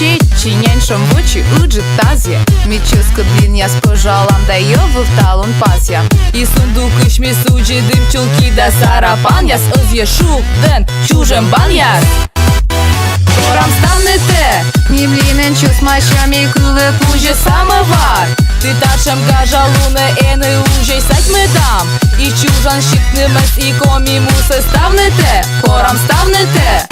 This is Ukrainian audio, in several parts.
Ci cinieńszą buci użytazje Mieciusko dlinja spojrzałam da jowy w talon pasja И сундук ишме суджи дымчулки да сарапан Яс ызьешу ден чужем баняс Корам станете Немлинен чус мачами кулы Уже самовар Ты ташем гажалуны эны уже сать медам И чужан щитнемес и коми му составнете Корам ставнете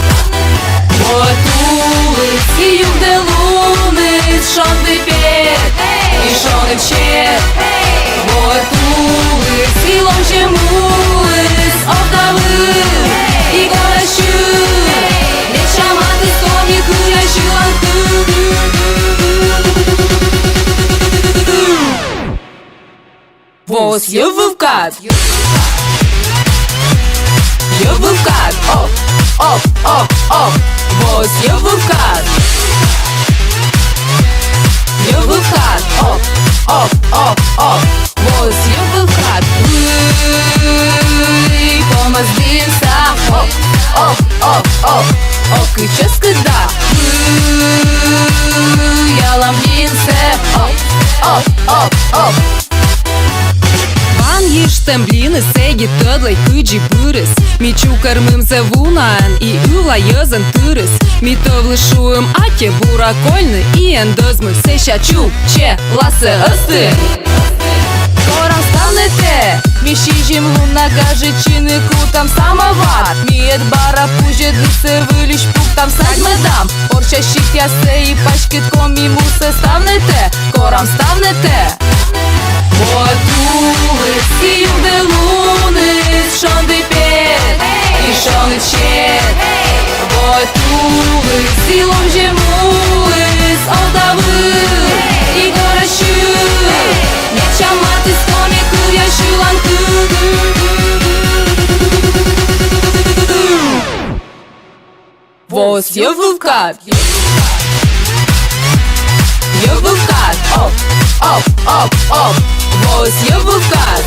Готулы и югде луны Шонды пет и шоны чет Готулы и ломже мулы Овдавы и горащу Вечаматы скоми курящу Вос йовувкат Йовувкат Оп, оп, оп, оп Вос йовувкат Йовувкат Оп, оп, оп, оп Вос йовувкат Помаздимся Оп, оп, оп, оп Ок и ческада Я ламбинсе Оп, оп, оп, оп Van yishtem blini segi tădlai câgi bârâs Mi ciucărmâm se vunaen I ula yăzën târâs Mi tăvlășuăm ate buracольны I îndăzmă se șaciu ce lasă ăstân Корам станете Mi shijim luna gajicini Кутам самовар Mi et bara puje dlise vâliș Puctam sать medam Orice șitia se I pașchit comi mu se stavnete Корам станете Готулы и югде луны Шонды пет и шоны чет Готулы и ломже мулы Овдавы и горащу Нечаматы скоми курящу ланты Вос йовувкат Йовувкат Оп, оп, оп, оп Vos йовувкат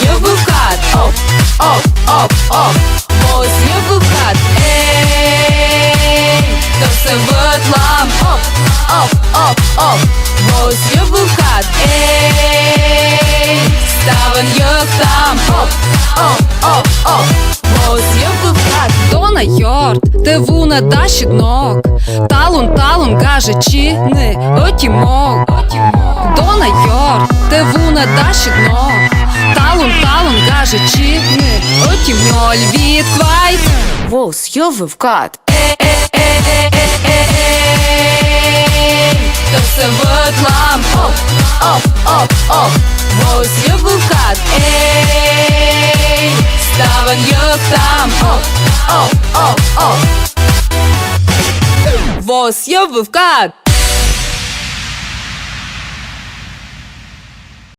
Йовувкат Оп, оп, оп, оп Vos йовувкат Ей, то се вătlам Оп, оп, оп, оп Vos йовувкат Ей, ставен йăgtam Оп, оп, оп, оп Vos йовувкат Dona yort, te vuna dashi nog Talun gajicini Otimog Dona yort, te vuna dashi nog Talun gajicini Otimog Lvit kvait Vos йовувкат То се вătlам Оп, оп, оп, оп Vos йовувкат Ей, ставен йăgtam Оп, оп, оп, оп Vos йовувкат